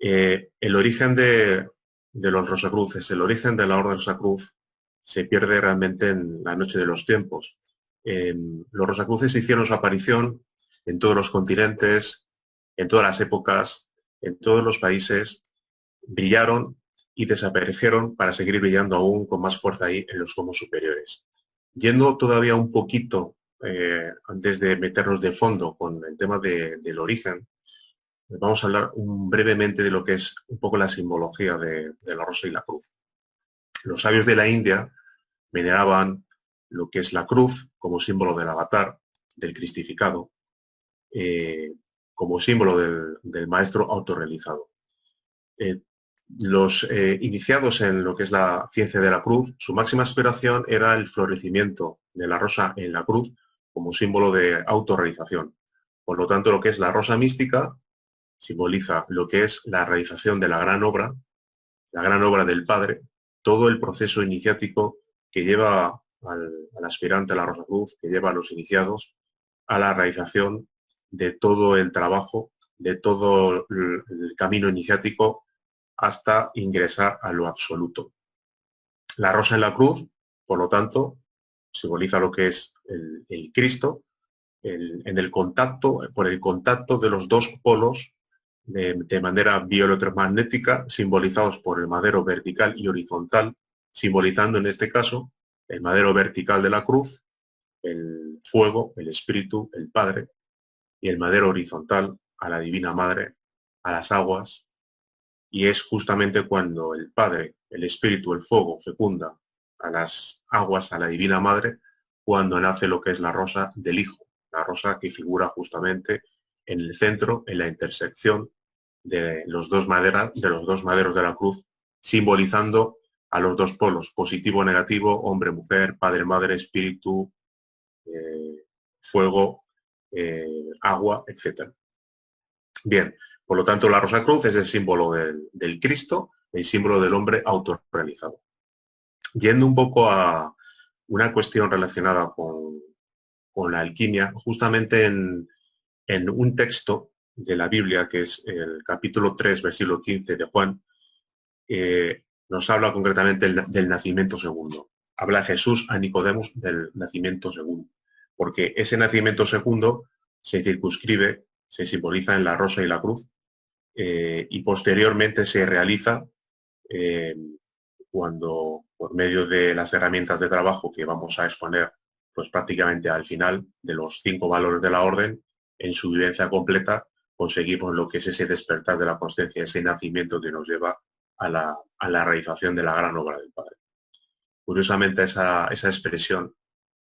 El origen de los Rosacruces, el origen de la Orden Rosacruz se pierde realmente en la noche de los tiempos. Los Rosacruces hicieron su aparición en todos los continentes, en todas las épocas, en todos los países, brillaron y desaparecieron para seguir brillando aún con más fuerza ahí en los comos superiores. Yendo todavía un poquito antes de meternos de fondo con el tema del origen, vamos a hablar brevemente de lo que es un poco la simbología de la rosa y la cruz. Los sabios de la India veneraban lo que es la cruz como símbolo del avatar, del cristificado, como símbolo del maestro autorrealizado. Los iniciados en lo que es la ciencia de la cruz, su máxima aspiración era el florecimiento de la rosa en la cruz como símbolo de autorrealización. Por lo tanto, lo que es la rosa mística simboliza lo que es la realización de la gran obra del Padre, todo el proceso iniciático que lleva al aspirante a la Rosa Cruz, que lleva a los iniciados a la realización de todo el trabajo, de todo el camino iniciático hasta ingresar a lo absoluto. La rosa en la cruz, por lo tanto, simboliza lo que es el Cristo, en el contacto, por el contacto de los dos polos de manera bioelectromagnética, simbolizados por el madero vertical y horizontal, simbolizando en este caso el madero vertical de la cruz, el fuego, el espíritu, el Padre, y el madero horizontal a la Divina Madre, a las aguas, y es justamente cuando el Padre, el espíritu, el fuego fecunda a las aguas, a la Divina Madre, cuando nace lo que es la rosa del Hijo, la rosa que figura justamente en el centro, en la intersección de los dos maderos de la cruz, simbolizando a los dos polos, positivo, negativo, hombre, mujer, padre, madre, espíritu, fuego, agua, etc. Bien, por lo tanto, la Rosa Cruz es el símbolo del Cristo, el símbolo del hombre autorrealizado. Yendo un poco a una cuestión relacionada con la alquimia, justamente en un texto de la Biblia, que es el capítulo 3, versículo 15 de Juan, nos habla concretamente del nacimiento segundo. Habla Jesús a Nicodemos del nacimiento segundo, porque ese nacimiento segundo se circunscribe, se simboliza en la rosa y la cruz, y posteriormente se realiza eh, cuando, por medio de las herramientas de trabajo que vamos a exponer pues prácticamente al final de los 5 valores de la orden, en su vivencia completa, conseguimos lo que es ese despertar de la consciencia, ese nacimiento que nos lleva a la realización de la gran obra del Padre. Curiosamente, esa expresión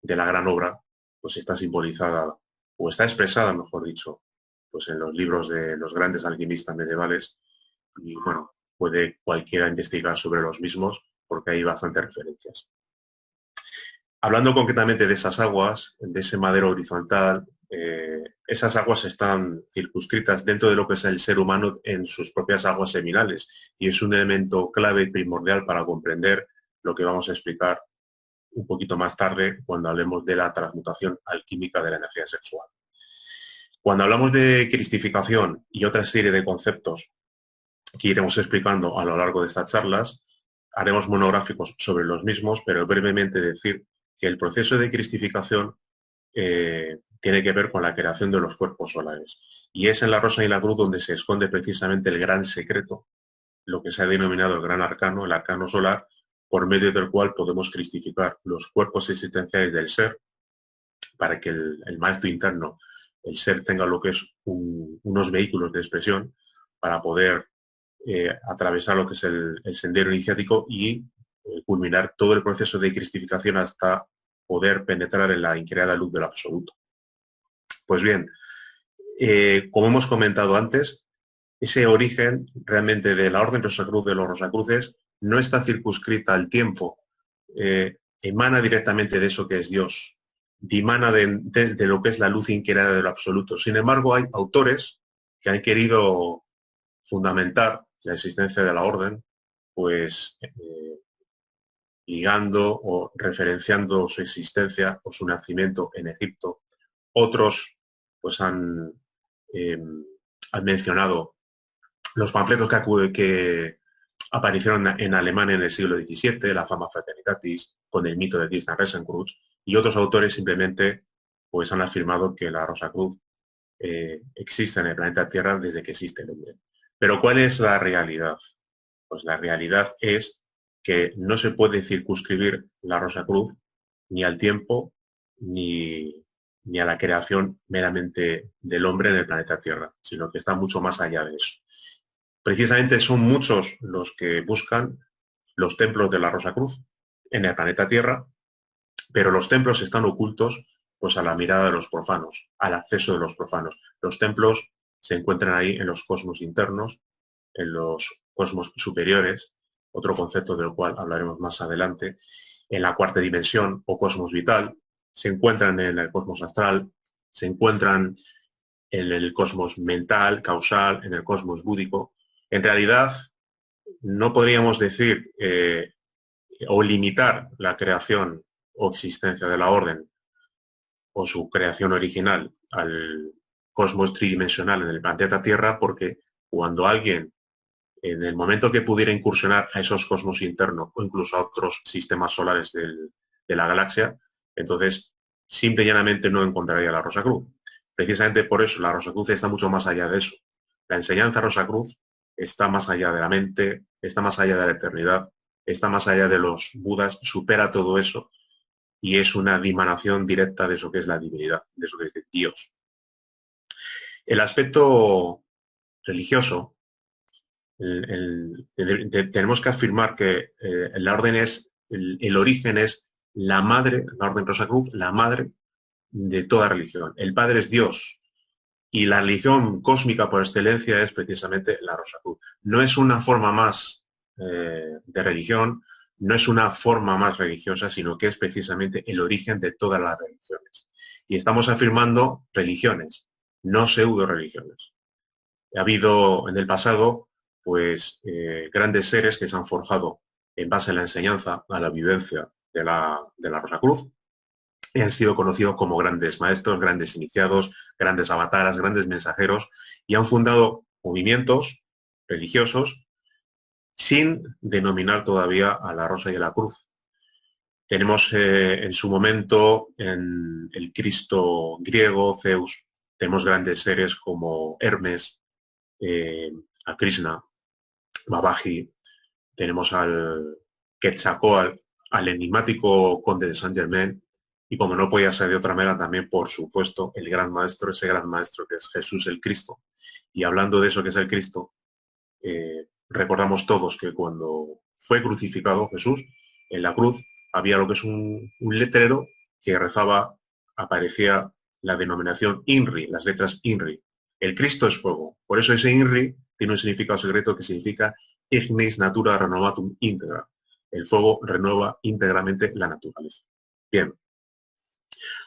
de la gran obra pues está simbolizada, o está expresada, mejor dicho, pues en los libros de los grandes alquimistas medievales, y bueno, puede cualquiera investigar sobre los mismos porque hay bastantes referencias. Hablando concretamente de esas aguas, de ese madero horizontal, esas aguas están circunscritas dentro de lo que es el ser humano en sus propias aguas seminales y es un elemento clave y primordial para comprender lo que vamos a explicar un poquito más tarde cuando hablemos de la transmutación alquímica de la energía sexual. Cuando hablamos de cristificación y otra serie de conceptos que iremos explicando a lo largo de estas charlas, haremos monográficos sobre los mismos, pero brevemente decir que el proceso de cristificación tiene que ver con la creación de los cuerpos solares. Y es en la rosa y la cruz donde se esconde precisamente el gran secreto, lo que se ha denominado el gran arcano, el arcano solar, por medio del cual podemos cristificar los cuerpos existenciales del ser, para que el maestro interno, el ser, tenga lo que es unos vehículos de expresión para poder atravesar lo que es el sendero iniciático y culminar todo el proceso de cristificación hasta poder penetrar en la increada luz del absoluto. Pues bien, como hemos comentado antes, ese origen realmente de la Orden Rosacruz de los Rosacruces no está circunscrita al tiempo, emana directamente de eso que es Dios, dimana de lo que es la luz increada del absoluto. Sin embargo, hay autores que han querido fundamentar la existencia de la orden, pues ligando o referenciando su existencia o su nacimiento en Egipto. Otros pues han mencionado Los panfletos que aparecieron en Alemania en el siglo XVII, la Fama Fraternitatis, con el mito de Tristan Rosenkreuz, y otros autores simplemente pues, han afirmado que la Rosacruz existe en el planeta Tierra desde que existe el hombre. Pero ¿cuál es la realidad? Pues la realidad es que no se puede circunscribir la Rosacruz ni al tiempo ni a la creación meramente del hombre en el planeta Tierra, sino que está mucho más allá de eso. Precisamente son muchos los que buscan los templos de la Rosacruz en el planeta Tierra, pero los templos están ocultos pues a la mirada de los profanos, al acceso de los profanos. Los templos se encuentran ahí en los cosmos internos, en los cosmos superiores, otro concepto del cual hablaremos más adelante, en la cuarta dimensión o cosmos vital, se encuentran en el cosmos astral, se encuentran en el cosmos mental, causal, en el cosmos búdico. En realidad, no podríamos decir o limitar la creación o existencia de la orden o su creación original al cosmos tridimensional en el planeta Tierra, porque cuando alguien, en el momento que pudiera incursionar a esos cosmos internos o incluso a otros sistemas solares de la galaxia, entonces simple y llanamente no encontraría la Rosacruz. Precisamente por eso la Rosacruz está mucho más allá de eso. La enseñanza Rosacruz está más allá de la mente, está más allá de la eternidad, está más allá de los Budas, supera todo eso y es una dimanación directa de eso que es la divinidad, de eso que es Dios. El aspecto religioso, tenemos que afirmar que la orden es, el origen es la madre, la orden Rosacruz, la madre de toda religión. El Padre es Dios y la religión cósmica por excelencia es precisamente la Rosacruz. No es una forma más de religión, no es una forma más religiosa, sino que es precisamente el origen de todas las religiones. Y estamos afirmando religiones, no pseudo religiones. Ha habido en el pasado, pues, grandes seres que se han forjado en base a la enseñanza, a la vivencia de la Rosacruz, y han sido conocidos como grandes maestros, grandes iniciados, grandes avataras, grandes mensajeros, y han fundado movimientos religiosos sin denominar todavía a la Rosa y a la Cruz. Tenemos en su momento en el Cristo griego, Zeus, tenemos grandes seres como Hermes, a Krishna, Babaji, tenemos al Quetzalcóatl, al enigmático conde de Saint Germain, y como no podía ser de otra manera, también, por supuesto, el gran maestro, ese gran maestro que es Jesús el Cristo. Y hablando de eso que es el Cristo, recordamos todos que cuando fue crucificado Jesús, en la cruz había lo que es un letrero que rezaba, aparecía la denominación INRI, las letras INRI. El Cristo es fuego. Por eso ese INRI tiene un significado secreto que significa Ignis Natura Renovatum Integra. El fuego renueva íntegramente la naturaleza. Bien,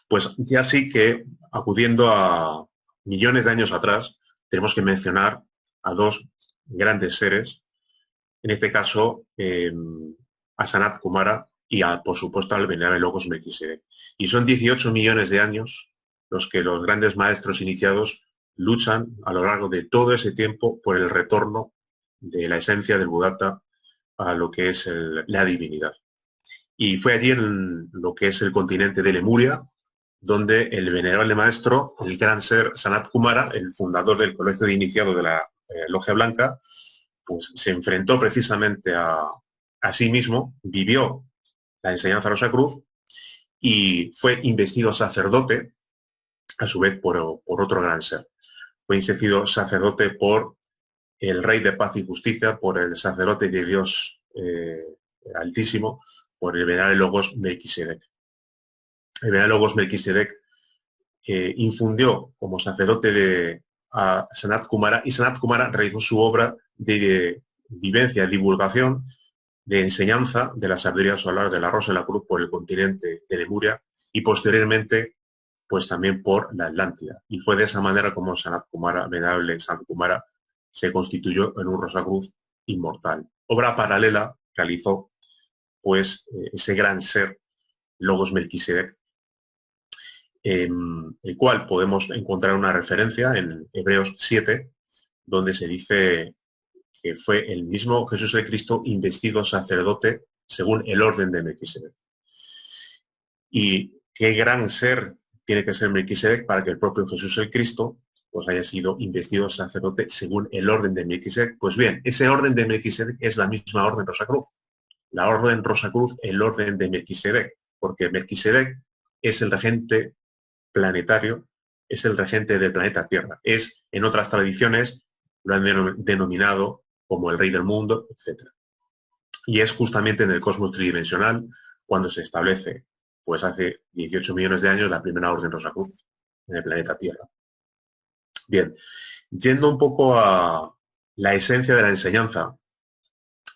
pues ya sí que, acudiendo a millones de años atrás, tenemos que mencionar a dos grandes seres, en este caso a Sanat Kumara y, por supuesto, al venerable Logos Melquisedec. Y son 18 millones de años los que los grandes maestros iniciados luchan a lo largo de todo ese tiempo por el retorno de la esencia del Buddhata a lo que es la divinidad. Y fue allí en lo que es el continente de Lemuria, donde el venerable maestro, el gran ser Sanat Kumara, el fundador del colegio de iniciados de la Logia Blanca, pues se enfrentó precisamente a sí mismo, vivió la enseñanza Rosacruz y fue investido sacerdote, a su vez por otro gran ser. Fue investido sacerdote por el Rey de Paz y Justicia, por el sacerdote de Dios Altísimo, por el venerable Logos Melquisedec. El venerable Logos Melquisedec infundió como sacerdote a Sanat Kumara, y Sanat Kumara realizó su obra de vivencia, divulgación, de enseñanza de la sabiduría solar de la Rosa y la Cruz por el continente de Lemuria y posteriormente pues también por la Atlántida. Y fue de esa manera como Sanat Kumara, venerable Sanat Kumara, se constituyó en un Rosacruz inmortal. Obra paralela realizó pues ese gran ser Logos Melquisedec, el cual podemos encontrar una referencia en Hebreos 7, donde se dice que fue el mismo Jesús el Cristo investido sacerdote según el orden de Melquisedec. Y qué gran ser tiene que ser Melquisedec para que el propio Jesús el Cristo pues haya sido investido sacerdote según el orden de Melquisedec. Pues bien, ese orden de Melquisedec es la misma orden Rosacruz. La orden Rosacruz, el orden de Melquisedec, porque Melquisedec es el regente planetario, es el regente del planeta Tierra. Es, en otras tradiciones, lo han denominado como el rey del mundo, etc. Y es justamente en el cosmos tridimensional cuando se establece, pues hace 18 millones de años, la primera orden Rosacruz en el planeta Tierra. Bien, yendo un poco a la esencia de la enseñanza,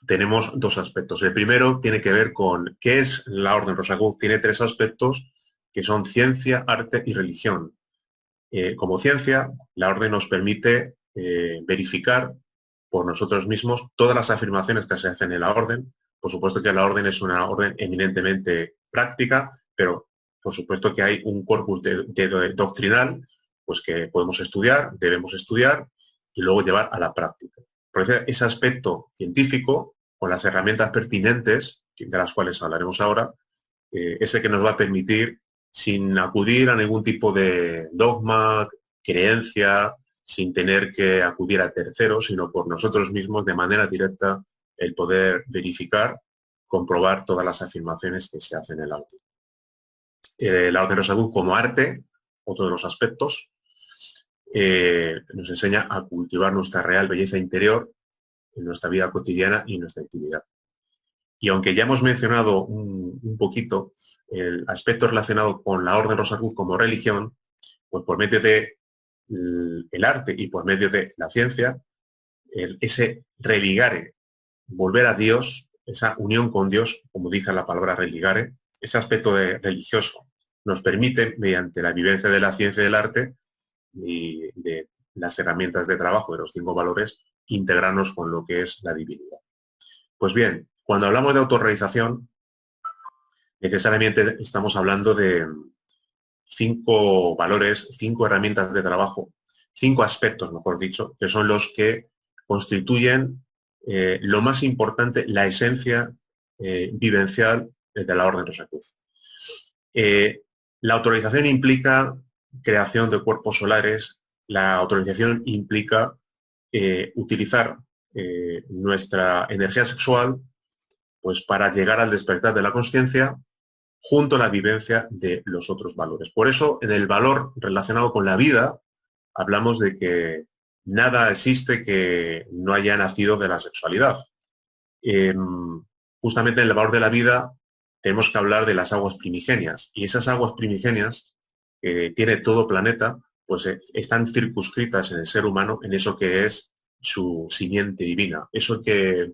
tenemos dos aspectos. El primero tiene que ver con qué es la orden Rosacruz. Tiene tres aspectos que son ciencia, arte y religión. Como ciencia, la orden nos permite verificar por nosotros mismos todas las afirmaciones que se hacen en la orden. Por supuesto que la orden es una orden eminentemente práctica, pero por supuesto que hay un corpus doctrinal pues que podemos estudiar, debemos estudiar y luego llevar a la práctica. Por ese aspecto científico, con las herramientas pertinentes, de las cuales hablaremos ahora, es el que nos va a permitir, sin acudir a ningún tipo de dogma, creencia, sin tener que acudir a terceros, sino por nosotros mismos, de manera directa, el poder verificar, comprobar todas las afirmaciones que se hacen en la orden. La orden Rosacruz como arte, otro de los aspectos, nos enseña a cultivar nuestra real belleza interior en nuestra vida cotidiana y en nuestra actividad. Y aunque ya hemos mencionado un poquito el aspecto relacionado con la orden Rosacruz como religión, pues por medio de el arte y por medio de la ciencia, ese religare, volver a Dios, esa unión con Dios, como dice la palabra religare, ese aspecto religioso nos permite, mediante la vivencia de la ciencia y del arte y de las herramientas de trabajo de los 5 valores, integrarnos con lo que es la divinidad. Pues bien, cuando hablamos de autorrealización, necesariamente estamos hablando de 5 valores, 5 herramientas de trabajo, 5 aspectos, mejor dicho, que son los que constituyen lo más importante, la esencia vivencial de la Orden Rosacruz. La autorrealización implica creación de cuerpos solares, la autorrealización implica utilizar nuestra energía sexual pues para llegar al despertar de la conciencia junto a la vivencia de los otros valores. Por eso, en el valor relacionado con la vida, hablamos de que nada existe que no haya nacido de la sexualidad. Justamente en el valor de la vida tenemos que hablar de las aguas primigenias. Y esas aguas primigenias que tiene todo planeta, pues están circunscritas en el ser humano, en eso que es su simiente divina. Eso que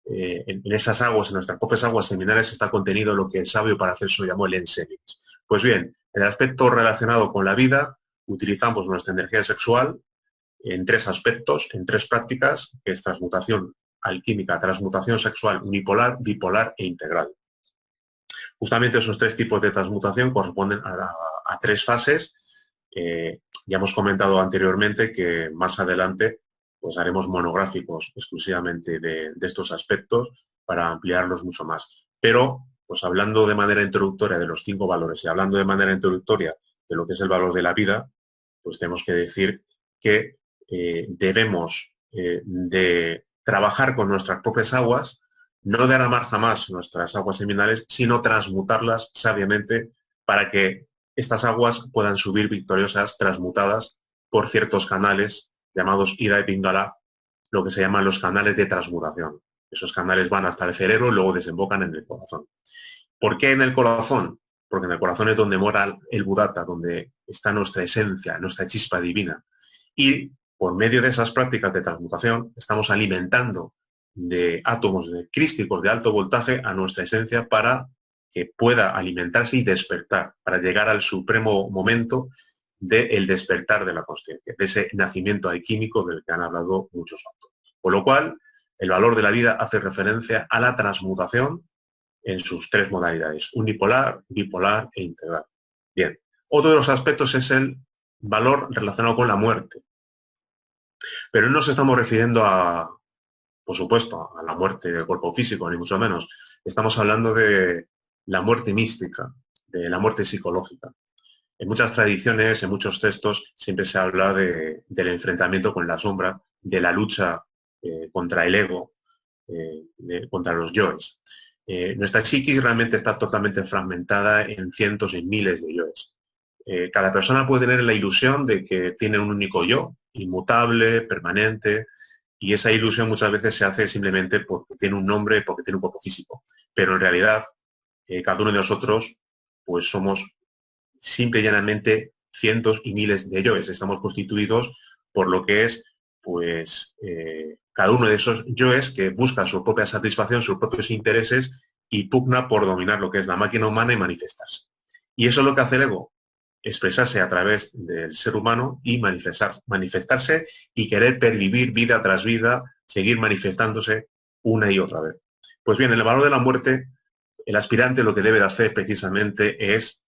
en esas aguas, en nuestras propias aguas seminales, está contenido lo que el sabio Paracelso llamó el ensenis. Pues bien, en el aspecto relacionado con la vida, utilizamos nuestra energía sexual en 3 aspectos, en 3 prácticas, que es transmutación alquímica, transmutación sexual unipolar, bipolar e integral. Justamente esos 3 tipos de transmutación corresponden a 3 fases. Ya hemos comentado anteriormente que más adelante pues haremos monográficos exclusivamente de estos aspectos para ampliarlos mucho más. Pero, pues hablando de manera introductoria de los 5 valores y hablando de manera introductoria de lo que es el valor de la vida, pues tenemos que decir que debemos de trabajar con nuestras propias aguas, no derramar jamás nuestras aguas seminales, sino transmutarlas sabiamente para que estas aguas puedan subir victoriosas, transmutadas por ciertos canales llamados Ida y Pingala, lo que se llaman los canales de transmutación. Esos canales van hasta el cerebro y luego desembocan en el corazón. ¿Por qué en el corazón? Porque en el corazón es donde mora el Buddhata, donde está nuestra esencia, nuestra chispa divina. Y por medio de esas prácticas de transmutación estamos alimentando de átomos crísticos de alto voltaje a nuestra esencia para que pueda alimentarse y despertar, para llegar al supremo momento del despertar de la consciencia, de ese nacimiento alquímico del que han hablado muchos autores. Con lo cual, el valor de la vida hace referencia a la transmutación en sus 3 modalidades, unipolar, bipolar e integral. Bien, otro de los aspectos es el valor relacionado con la muerte. Pero no nos estamos refiriendo a por supuesto, a la muerte del cuerpo físico, ni mucho menos. Estamos hablando de la muerte mística, de la muerte psicológica. En muchas tradiciones, en muchos textos, siempre se habla del enfrentamiento con la sombra, de la lucha contra el ego, contra los yoes. Nuestra psiquis realmente está totalmente fragmentada en cientos y miles de yoes. Cada persona puede tener la ilusión de que tiene un único yo, inmutable, permanente, y esa ilusión muchas veces se hace simplemente porque tiene un nombre, porque tiene un cuerpo físico. Pero en realidad, cada uno de nosotros, pues somos simple y llanamente cientos y miles de yoes. Estamos constituidos por lo que es, pues, cada uno de esos yoes que busca su propia satisfacción, sus propios intereses y pugna por dominar lo que es la máquina humana y manifestarse. Y eso es lo que hace el ego, expresarse a través del ser humano y manifestarse y querer pervivir vida tras vida, seguir manifestándose una y otra vez. Pues bien, en el valor de la muerte, el aspirante lo que debe de hacer precisamente es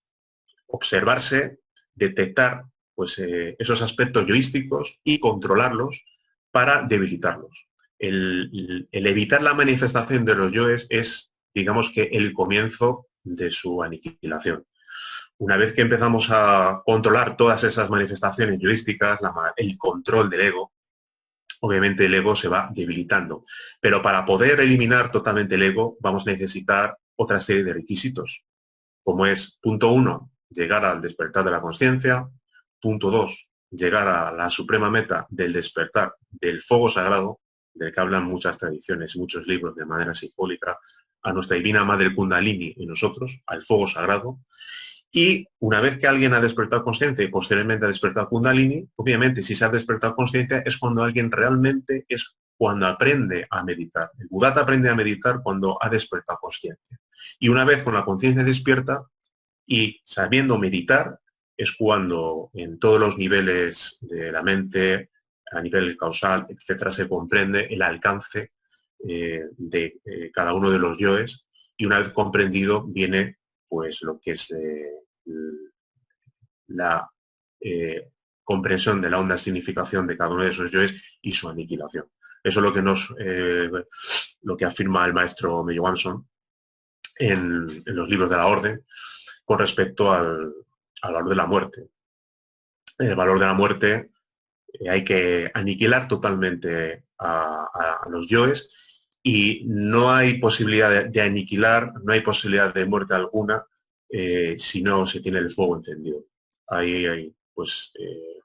observarse, detectar pues, esos aspectos yoísticos y controlarlos para debilitarlos. El evitar la manifestación de los yoes es, digamos que, el comienzo de su aniquilación. Una vez que empezamos a controlar todas esas manifestaciones yoísticas, el control del ego, obviamente el ego se va debilitando. Pero para poder eliminar totalmente el ego, vamos a necesitar otra serie de requisitos, como es, punto 1, llegar al despertar de la conciencia. Punto 2, llegar a la suprema meta del despertar del fuego sagrado, del que hablan muchas tradiciones, muchos libros de manera simbólica, a nuestra divina madre Kundalini y nosotros, al fuego sagrado. Y una vez que alguien ha despertado conciencia y posteriormente ha despertado Kundalini, obviamente si se ha despertado conciencia es cuando alguien realmente es cuando aprende a meditar. El Buddha aprende a meditar cuando ha despertado conciencia. Y una vez con la conciencia despierta y sabiendo meditar, es cuando en todos los niveles de la mente, a nivel causal, etcétera, se comprende el alcance de cada uno de los yoes. Y una vez comprendido viene pues lo que es la comprensión de la honda significación de cada uno de esos yoes y su aniquilación. Eso es lo que afirma el maestro Meyo Wanson en los libros de la orden con respecto al valor de la muerte. El valor de la muerte hay que aniquilar totalmente a los yoes y no hay posibilidad de aniquilar, no hay posibilidad de muerte alguna si no se tiene el fuego encendido. Ahí hay pues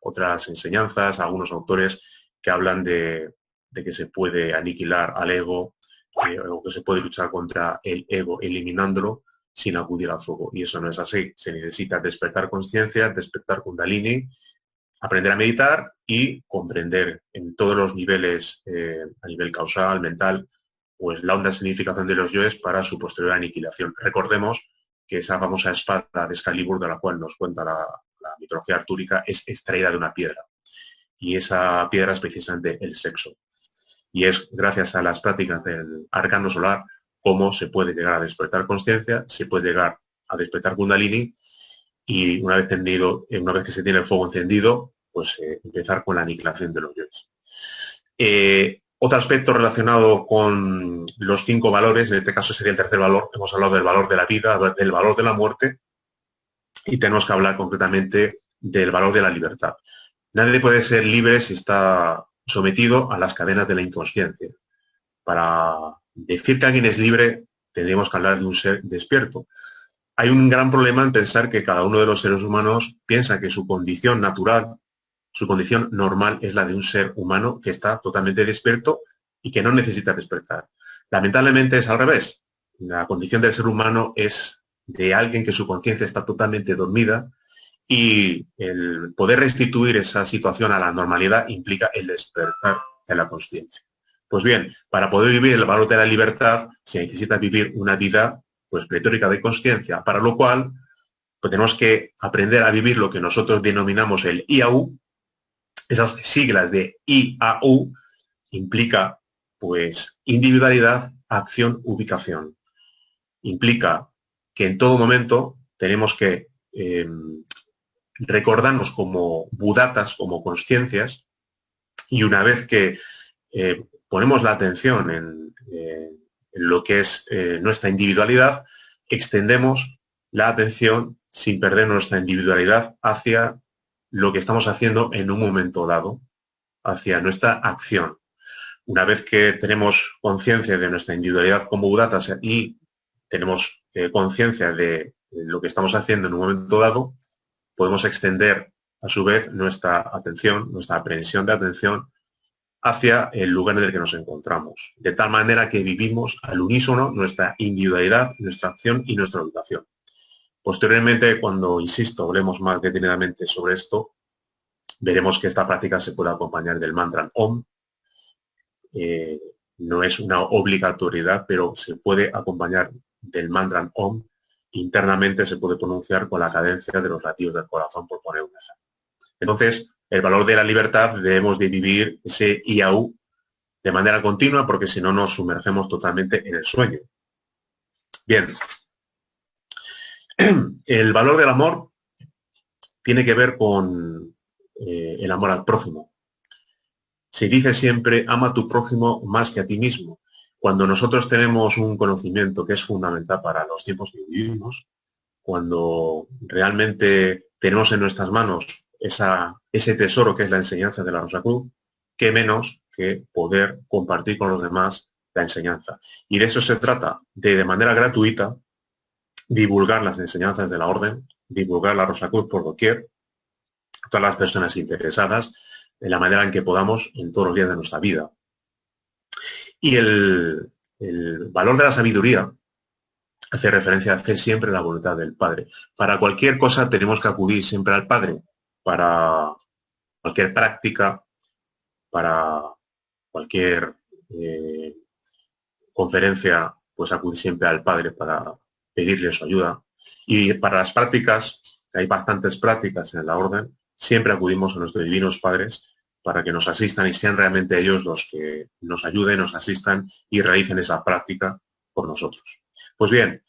otras enseñanzas, algunos autores que hablan de que se puede aniquilar al ego o que se puede luchar contra el ego eliminándolo sin acudir al fuego. Y eso no es así. Se necesita despertar conciencia, despertar Kundalini, aprender a meditar y comprender en todos los niveles, a nivel causal, mental, pues la honda significación de los yoes para su posterior aniquilación. Recordemos que esa famosa espada de Excalibur de la cual nos cuenta la mitología artúrica es extraída de una piedra. Y esa piedra es precisamente el sexo. Y es gracias a las prácticas del arcano solar cómo se puede llegar a despertar conciencia, se puede llegar a despertar Kundalini y una vez que se tiene el fuego encendido, pues empezar con la aniquilación de los yoes. Otro aspecto relacionado con los 5 valores, en este caso sería el tercer valor, hemos hablado del valor de la vida, del valor de la muerte, y tenemos que hablar concretamente del valor de la libertad. Nadie puede ser libre si está sometido a las cadenas de la inconsciencia. Para decir que alguien es libre, tendríamos que hablar de un ser despierto. Hay un gran problema en pensar que cada uno de los seres humanos piensa que su condición natural, su condición normal es la de un ser humano que está totalmente despierto y que no necesita despertar. Lamentablemente es al revés. La condición del ser humano es de alguien que su conciencia está totalmente dormida y el poder restituir esa situación a la normalidad implica el despertar de la conciencia. Pues bien, para poder vivir el valor de la libertad se necesita vivir una vida pues pletórica de conciencia, para lo cual pues, tenemos que aprender a vivir lo que nosotros denominamos el IAU. Esas siglas de IAU implica pues individualidad, acción, ubicación. Implica que en todo momento tenemos que recordarnos como budatas, como conciencias, y una vez que ponemos la atención en lo que es nuestra individualidad, extendemos la atención sin perder nuestra individualidad hacia lo que estamos haciendo en un momento dado, hacia nuestra acción. Una vez que tenemos conciencia de nuestra individualidad como budatas y tenemos conciencia de lo que estamos haciendo en un momento dado, podemos extender a su vez nuestra atención, nuestra aprehensión de atención hacia el lugar en el que nos encontramos, de tal manera que vivimos al unísono nuestra individualidad, nuestra acción y nuestra educación. Posteriormente, cuando, insisto, hablemos más detenidamente sobre esto, veremos que esta práctica se puede acompañar del mantra Om. No es una obligatoriedad, pero se puede acompañar del mantra Om. Internamente se puede pronunciar con la cadencia de los latidos del corazón, por poner un ejemplo. Entonces, el valor de la libertad debemos de vivir ese IAU de manera continua, porque si no nos sumergemos totalmente en el sueño. Bien. El valor del amor tiene que ver con el amor al prójimo. Se dice siempre, ama a tu prójimo más que a ti mismo. Cuando nosotros tenemos un conocimiento que es fundamental para los tiempos que vivimos, cuando realmente tenemos en nuestras manos ese tesoro que es la enseñanza de la Rosa Cruz, qué menos que poder compartir con los demás la enseñanza. Y de eso se trata, de manera gratuita, divulgar las enseñanzas de la Orden, divulgar la Rosa Cruz por doquier, a todas las personas interesadas, de la manera en que podamos en todos los días de nuestra vida. Y el valor de la sabiduría hace referencia a hacer siempre la voluntad del Padre. Para cualquier cosa tenemos que acudir siempre al Padre. Para cualquier práctica, para cualquier conferencia, pues acudir siempre al Padre para pedirle su ayuda. Y para las prácticas, hay bastantes prácticas en la Orden, siempre acudimos a nuestros divinos padres para que nos asistan y sean realmente ellos los que nos ayuden, nos asistan y realicen esa práctica por nosotros. Pues bien,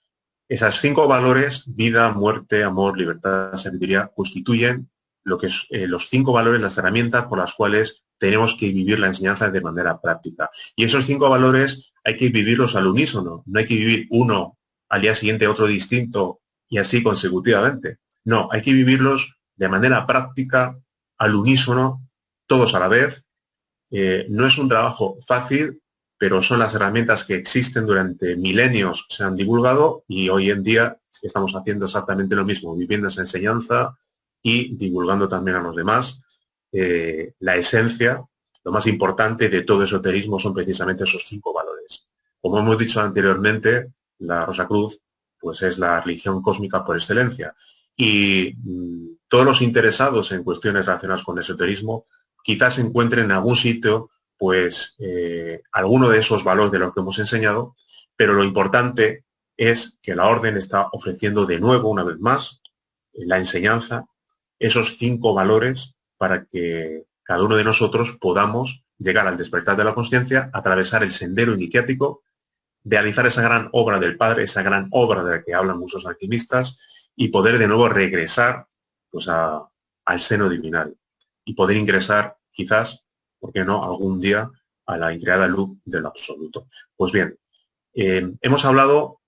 esas 5 valores, vida, muerte, amor, libertad, sabiduría, constituyen lo que es los 5 valores, las herramientas por las cuales tenemos que vivir la enseñanza de manera práctica. Y esos 5 valores hay que vivirlos al unísono, no hay que vivir uno al día siguiente otro distinto y así consecutivamente. No, hay que vivirlos de manera práctica, al unísono, todos a la vez. No es un trabajo fácil, pero son las herramientas que existen durante milenios, se han divulgado y hoy en día estamos haciendo exactamente lo mismo, viviendo esa enseñanza y divulgando también a los demás. La esencia, lo más importante de todo esoterismo son precisamente esos 5 valores. Como hemos dicho anteriormente, la Rosa Cruz pues es la religión cósmica por excelencia y todos los interesados en cuestiones relacionadas con el esoterismo quizás encuentren en algún sitio pues alguno de esos valores de los que hemos enseñado, pero lo importante es que la Orden está ofreciendo de nuevo, una vez más, la enseñanza, esos 5 valores para que cada uno de nosotros podamos llegar al despertar de la conciencia, atravesar el sendero iniciático, realizar esa gran obra del Padre, esa gran obra de la que hablan muchos alquimistas, y poder de nuevo regresar pues, al seno divinal y poder ingresar quizás, ¿por qué no?, algún día a la increada luz del absoluto. Pues bien, hemos hablado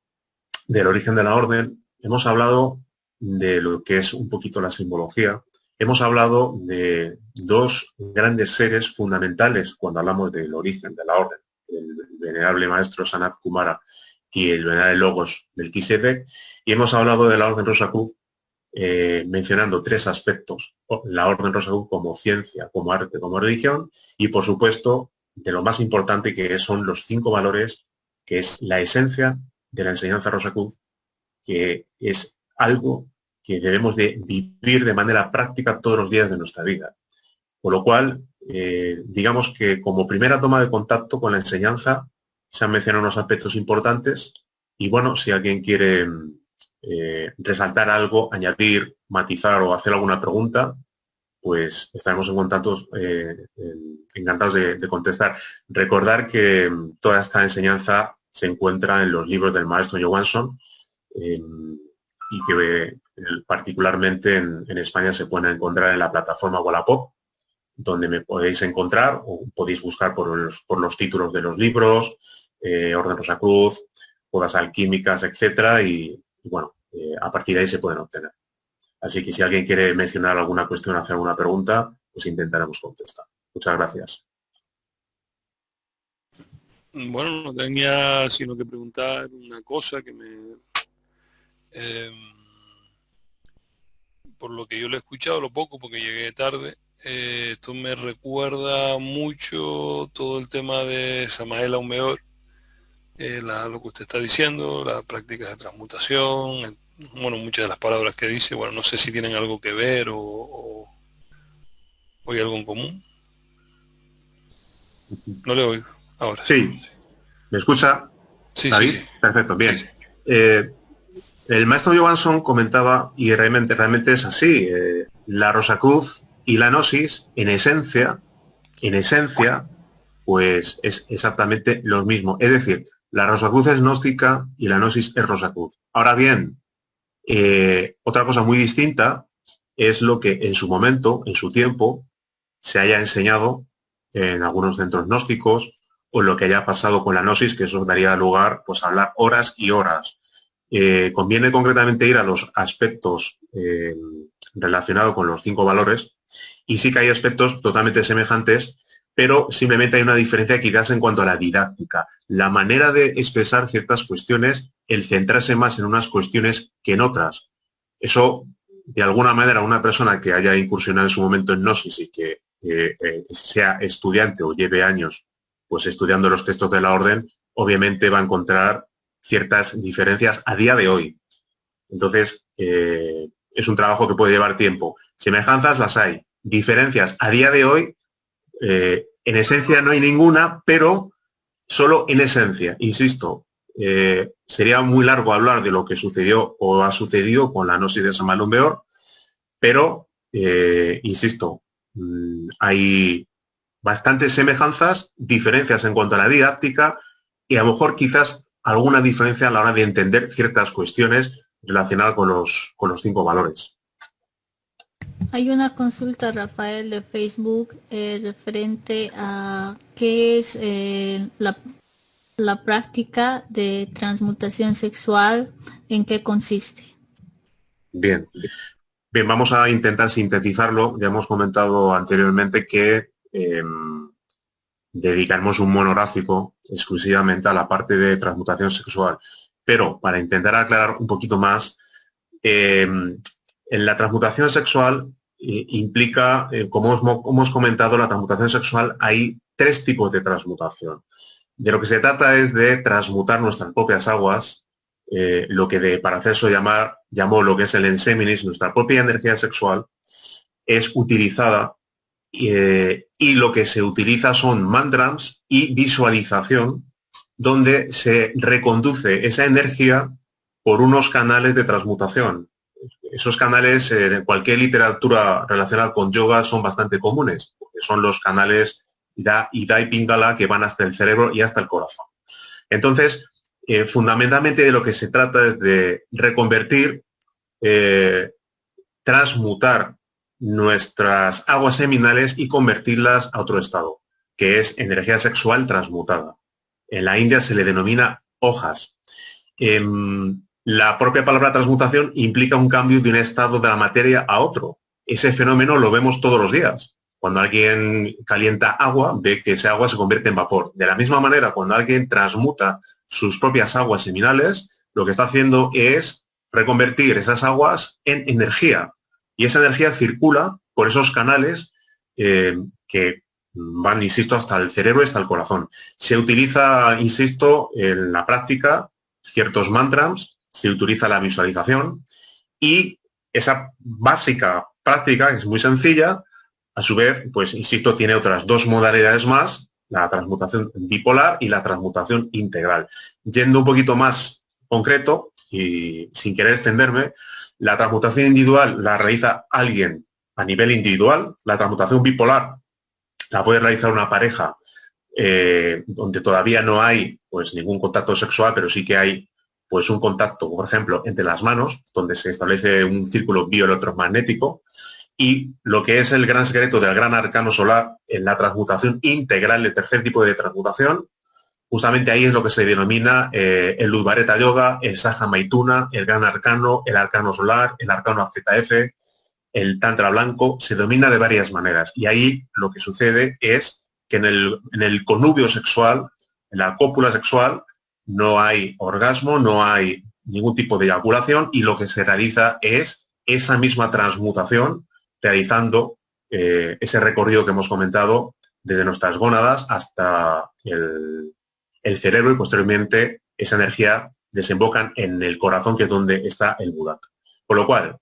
del origen de la Orden, hemos hablado de lo que es un poquito la simbología, hemos hablado de 2 grandes seres fundamentales cuando hablamos del origen de la Orden, el venerable maestro Sanat Kumara y el venerable Logos Melquisedec, y hemos hablado de la Orden Rosa Cruz mencionando 3 aspectos, la Orden Rosa Cruz como ciencia, como arte, como religión, y por supuesto, de lo más importante que son los 5 valores, que es la esencia de la enseñanza Rosa Cruz, que es algo que debemos de vivir de manera práctica todos los días de nuestra vida. Por lo cual, digamos que como primera toma de contacto con la enseñanza, se han mencionado unos aspectos importantes y bueno, si alguien quiere resaltar algo, añadir, matizar o hacer alguna pregunta, pues estaremos en contacto, encantados de contestar. Recordar que toda esta enseñanza se encuentra en los libros del maestro Johansson y que particularmente en España se pueden encontrar en la plataforma Wallapop, donde me podéis encontrar, o podéis buscar por los títulos de los libros, Orden Rosacruz, Odas Alquímicas, etcétera, y bueno, a partir de ahí se pueden obtener. Así que si alguien quiere mencionar alguna cuestión, hacer alguna pregunta, pues intentaremos contestar. Muchas gracias. Bueno, no tenía sino que preguntar una cosa que me... por lo que yo lo he escuchado, lo poco, porque llegué tarde, esto me recuerda mucho todo el tema de Samael Aumeor, lo que usted está diciendo, las prácticas de transmutación, bueno, muchas de las palabras que dice, bueno, no sé si tienen algo que ver o hay algo en común. No le oigo, ahora sí. Sí, ¿me escucha? Sí, ¿David? sí, sí. Perfecto, bien. Sí, sí. El maestro Johansson comentaba, y realmente es así, la Rosacruz y la Gnosis, en esencia, pues es exactamente lo mismo. Es decir, la Rosacruz es gnóstica y la Gnosis es Rosacruz. Ahora bien, otra cosa muy distinta es lo que en su momento, en su tiempo, se haya enseñado en algunos centros gnósticos o lo que haya pasado con la Gnosis, que eso daría lugar pues, a hablar horas y horas. Conviene concretamente ir a los aspectos relacionados con los 5 valores, y sí que hay aspectos totalmente semejantes, pero simplemente hay una diferencia quizás en cuanto a la didáctica, la manera de expresar ciertas cuestiones, el centrarse más en unas cuestiones que en otras. Eso, de alguna manera, una persona que haya incursionado en su momento en Gnosis y que sea estudiante o lleve años pues estudiando los textos de la orden, obviamente va a encontrar ciertas diferencias a día de hoy. Entonces, es un trabajo que puede llevar tiempo. Semejanzas las hay. Diferencias a día de hoy, en esencia no hay ninguna, pero solo en esencia. Insisto, sería muy largo hablar de lo que sucedió o ha sucedido con la gnosis de Samael Aumeor, pero, insisto, hay bastantes semejanzas, diferencias en cuanto a la didáctica y a lo mejor quizás alguna diferencia a la hora de entender ciertas cuestiones relacionadas con los 5 valores. Hay una consulta, Rafael, de Facebook referente a qué es la práctica de transmutación sexual, en qué consiste. Bien. Bien, vamos a intentar sintetizarlo. Ya hemos comentado anteriormente que dedicaremos un monográfico exclusivamente a la parte de transmutación sexual. Pero para intentar aclarar un poquito más, en la transmutación sexual implica, como hemos comentado, la transmutación sexual hay 3 tipos de transmutación. De lo que se trata es de transmutar nuestras propias aguas, lo que de Paracelso llamó lo que es el enseminis, nuestra propia energía sexual, es utilizada y lo que se utiliza son mantras y visualización, donde se reconduce esa energía por unos canales de transmutación. Esos canales en cualquier literatura relacionada con yoga son bastante comunes, porque son los canales Ida y Pingala que van hasta el cerebro y hasta el corazón. Entonces, fundamentalmente de lo que se trata es de reconvertir, transmutar nuestras aguas seminales y convertirlas a otro estado, que es energía sexual transmutada. En la India se le denomina hojas. La propia palabra transmutación implica un cambio de un estado de la materia a otro. Ese fenómeno lo vemos todos los días. Cuando alguien calienta agua, ve que ese agua se convierte en vapor. De la misma manera, cuando alguien transmuta sus propias aguas seminales, lo que está haciendo es reconvertir esas aguas en energía. Y esa energía circula por esos canales que van, insisto, hasta el cerebro y hasta el corazón. Se utiliza, insisto, en la práctica ciertos mantras, se utiliza la visualización y esa básica práctica, que es muy sencilla, a su vez, pues insisto, tiene otras 2 modalidades más, la transmutación bipolar y la transmutación integral. Yendo un poquito más concreto y sin querer extenderme, la transmutación individual la realiza alguien a nivel individual, la transmutación bipolar la puede realizar una pareja donde todavía no hay pues ningún contacto sexual, pero sí que hay pues un contacto, por ejemplo, entre las manos, donde se establece un círculo bioelectromagnético, Y lo que es el gran secreto del gran arcano solar en la transmutación integral, el tercer tipo de transmutación, justamente ahí es lo que se denomina el Udvareta Yoga, el Saja Maituna, el gran arcano, el arcano solar, el arcano AZF, el Tantra blanco, se domina de varias maneras. Y ahí lo que sucede es que en el connubio sexual, en la cópula sexual, no hay orgasmo, no hay ningún tipo de eyaculación y lo que se realiza es esa misma transmutación realizando ese recorrido que hemos comentado desde nuestras gónadas hasta el cerebro y posteriormente esa energía desemboca en el corazón, que es donde está el Buda. Por lo cual,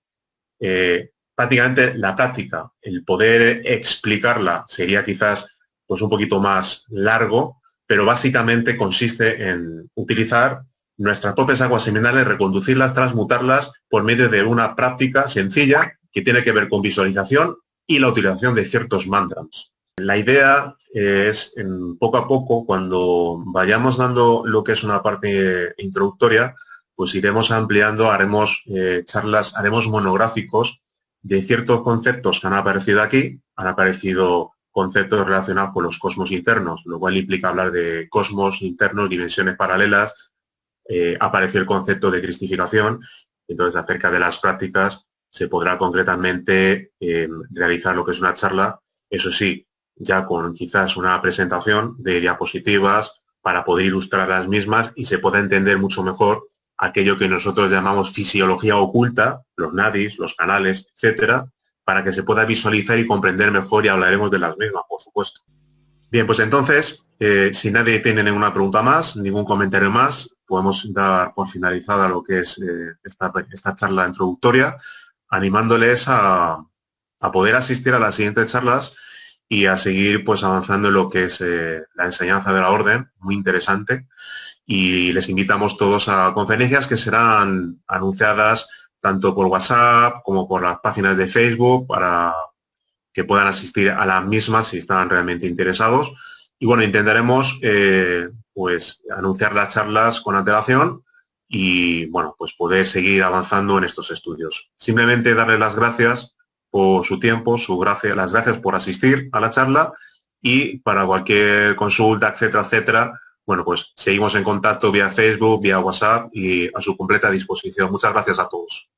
prácticamente la práctica, el poder explicarla sería quizás pues un poquito más largo, pero básicamente consiste en utilizar nuestras propias aguas seminales, reconducirlas, transmutarlas por medio de una práctica sencilla que tiene que ver con visualización y la utilización de ciertos mantras. La idea es, poco a poco, cuando vayamos dando lo que es una parte introductoria, pues iremos ampliando, haremos charlas, haremos monográficos de ciertos conceptos que han aparecido aquí. Han aparecido conceptos relacionados con los cosmos internos, lo cual implica hablar de cosmos internos, dimensiones paralelas. Apareció el concepto de cristificación. Entonces, acerca de las prácticas, se podrá concretamente realizar lo que es una charla, eso sí, ya con quizás una presentación de diapositivas para poder ilustrar las mismas y se pueda entender mucho mejor aquello que nosotros llamamos fisiología oculta, los nadis, los canales, etcétera, para que se pueda visualizar y comprender mejor y hablaremos de las mismas, por supuesto. Bien, pues entonces, si nadie tiene ninguna pregunta más, ningún comentario más, podemos dar por finalizada lo que es esta charla introductoria, animándoles a poder asistir a las siguientes charlas y a seguir pues avanzando en lo que es la enseñanza de la orden, muy interesante. Y les invitamos todos a conferencias que serán anunciadas tanto por WhatsApp como por las páginas de Facebook para que puedan asistir a las mismas si están realmente interesados. Y bueno, intentaremos pues anunciar las charlas con antelación y bueno, pues poder seguir avanzando en estos estudios. Simplemente darles las gracias por su tiempo, las gracias por asistir a la charla y para cualquier consulta, etcétera, etcétera, bueno, pues seguimos en contacto vía Facebook, vía WhatsApp y a su completa disposición. Muchas gracias a todos.